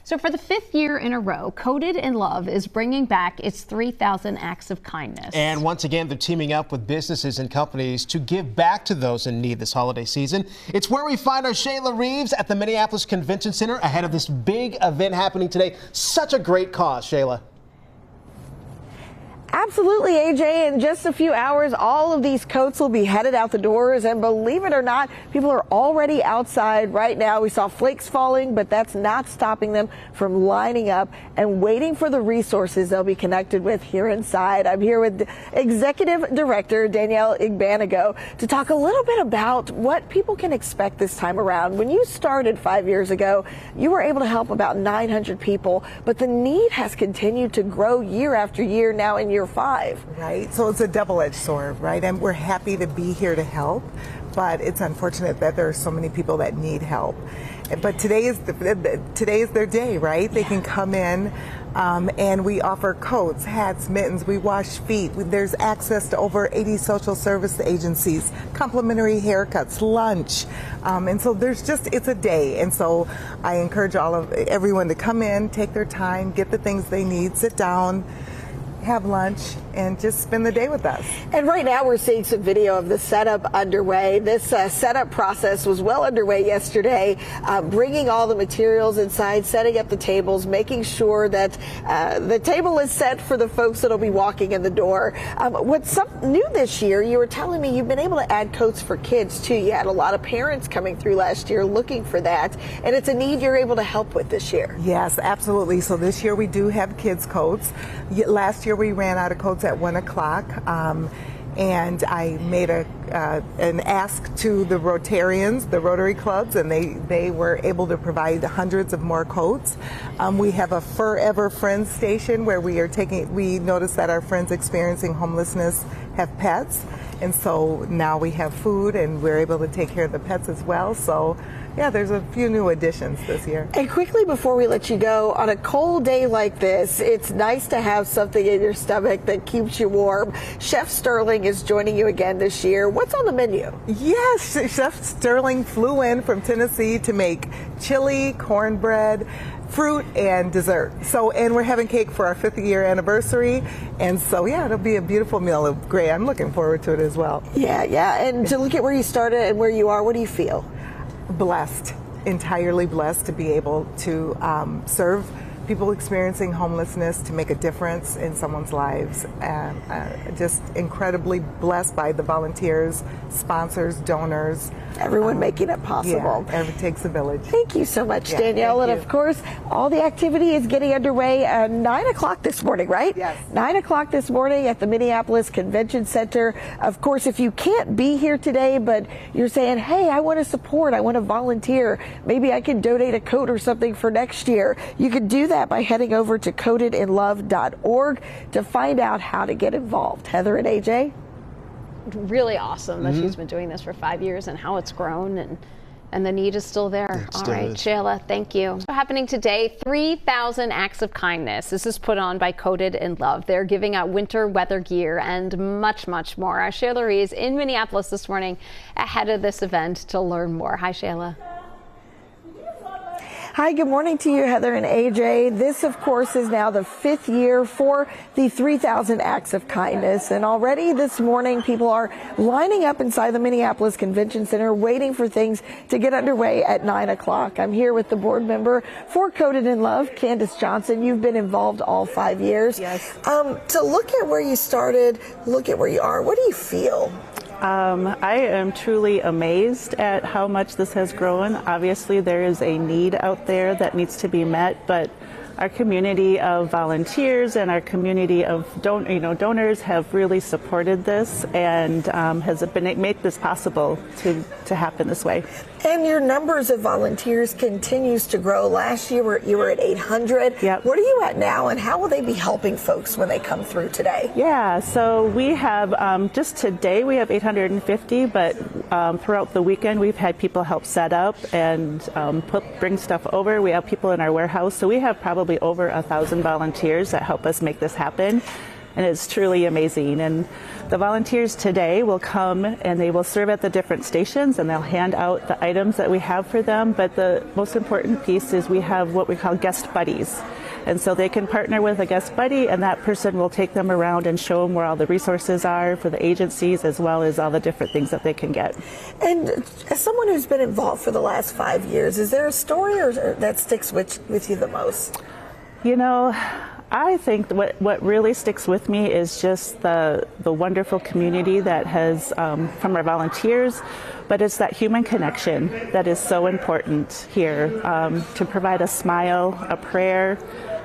So for the 5th year in a row, Coded in Love is bringing back its 3,000 Acts of Kindness. And once again, they're teaming up with businesses and companies to give back to those in need this holiday season. It's where we find our Shayla Reaves at the Minneapolis Convention Center ahead of this big event happening today. Such a great cause, Shayla. Absolutely, AJ. In just a few hours, all of these coats will be headed out the doors. And believe it or not, people are already outside right now. We saw flakes falling, but that's not stopping them from lining up and waiting for the resources they'll be connected with here inside. I'm here with Executive Director Danielle Igbanago to talk a little bit about what people can expect this time around. When you started 5 years ago, you were able to help about 900 people, but the need has continued to grow year after year now in year 5. Right, so it's a double-edged sword, right? And we're happy to be here to help, but it's unfortunate that there are so many people that need help. But today is their day, right? They can come in and we offer coats, hats, mittens, we wash feet. There's access to over 80 social service agencies, complimentary haircuts, lunch. And so it's a day. And so I encourage everyone to come in, take their time, get the things they need, sit down, have lunch, and just spend the day with us. And right now we're seeing some video of the setup underway. This setup process was well underway yesterday, bringing all the materials inside, setting up the tables, making sure that the table is set for the folks that'll be walking in the door. What's new this year, you were telling me you've been able to add coats for kids too. You had a lot of parents coming through last year looking for that, and it's a need you're able to help with this year. Yes, absolutely. So this year we do have kids coats. Last year we ran out of coats at 1 o'clock, and I made an ask to the Rotarians, the Rotary clubs, and they were able to provide hundreds of more coats. We have a Forever Friends station where we noticed that our friends experiencing homelessness have pets, and so now we have food and we're able to take care of the pets as well. So yeah, there's a few new additions this year. And quickly before we let you go, on a cold day like this, it's nice to have something in your stomach that keeps you warm. Chef Sterling is joining you again this year. What's on the menu? Yes, Chef Sterling flew in from Tennessee to make chili, cornbread, fruit, and dessert. And we're having cake for our 5th year anniversary. And so, yeah, it'll be a beautiful meal. Great. I'm looking forward to it as well. Yeah. And to look at where you started and where you are, what do you feel? Blessed, entirely blessed to be able to serve people experiencing homelessness, to make a difference in someone's lives. Just incredibly blessed by the volunteers, sponsors, donors. Everyone making it possible. Yeah, it takes a village. Thank you so much, Danielle. And of course, all the activity is getting underway at 9 o'clock this morning, right? Yes. 9 o'clock this morning at the Minneapolis Convention Center. Of course, if you can't be here today, but you're saying, hey, I want to support, I want to volunteer, maybe I can donate a coat or something for next year, you can do that by heading over to codedinlove.org to find out how to get involved. Heather and AJ? Really awesome that she's been doing this for 5 years and how it's grown, and the need is still there. All right, Shayla, thank you. So happening today, 3,000 Acts of Kindness. This is put on by Coded in Love. They're giving out winter weather gear and much, much more. Our Shayla Reaves in Minneapolis this morning ahead of this event to learn more. Hi, Shayla. Hi, good morning to you, Heather and AJ. This, of course, is now the 5th year for the 3,000 Acts of Kindness. And already this morning, people are lining up inside the Minneapolis Convention Center waiting for things to get underway at 9 o'clock. I'm here with the board member for Coded in Love, Candace Johnson. You've been involved all 5 years. Yes. To look at where you started, look at where you are, what do you feel? I am truly amazed at how much this has grown. Obviously, there is a need out there that needs to be met, but our community of volunteers and our community of donors have really supported this and has made this possible to happen this way. And your numbers of volunteers continues to grow. Last year you were at 800. Yep. What are you at now, and how will they be helping folks when they come through today? Yeah, so we have, just today we have 850, but throughout the weekend we've had people help set up and bring stuff over. We have people in our warehouse, so we have probably over 1,000 volunteers that help us make this happen. and it's truly amazing. And the volunteers today will come and they will serve at the different stations, and they'll hand out the items that we have for them. But the most important piece is we have what we call guest buddies. And so they can partner with a guest buddy, and that person will take them around and show them where all the resources are for the agencies, as well as all the different things that they can get. And as someone who's been involved for the last 5 years, is there a story that sticks with you the most? You know, I think what really sticks with me is just the wonderful community that has from our volunteers, but it's that human connection that is so important here, to provide a smile, a prayer,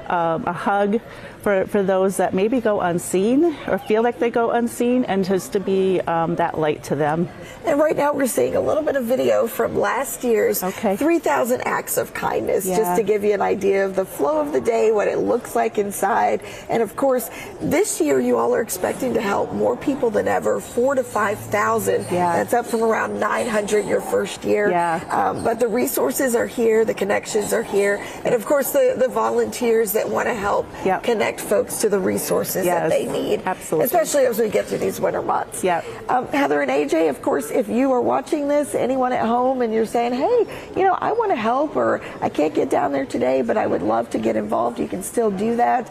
a hug for those that maybe go unseen or feel like they go unseen, and just to be that light to them. And right now we're seeing a little bit of video from last year's 3,000 Acts of Kindness, just to give you an idea of the flow of the day, what it looks like inside. And of course, this year you all are expecting to help more people than ever, 4,000 to 5,000. That's up from around 900 your first year. But the resources are here, the connections are here, and of course the volunteers that want to help connect folks to the resources that they need. Absolutely. Especially as we get through these winter months. Heather and AJ, of course, if you are watching this, anyone at home, and you're saying, hey, you know, I want to help, or I can't get down there today, but I would love to get involved, you can still do that.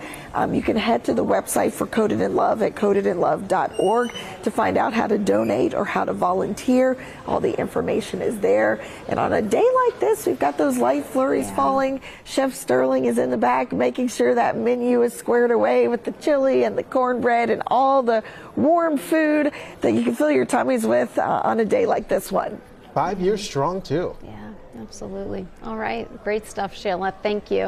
You can head to the website for Coded in Love at codedinlove.org to find out how to donate or how to volunteer. All the information is there. And on a day like this, we've got those light flurries falling. Chef Sterling is in the back making sure that menu is squared away with the chili and the cornbread and all the warm food that you can fill your tummies with on a day like this one. 5 years strong, too. Yeah, absolutely. All right. Great stuff, Shayla. Thank you.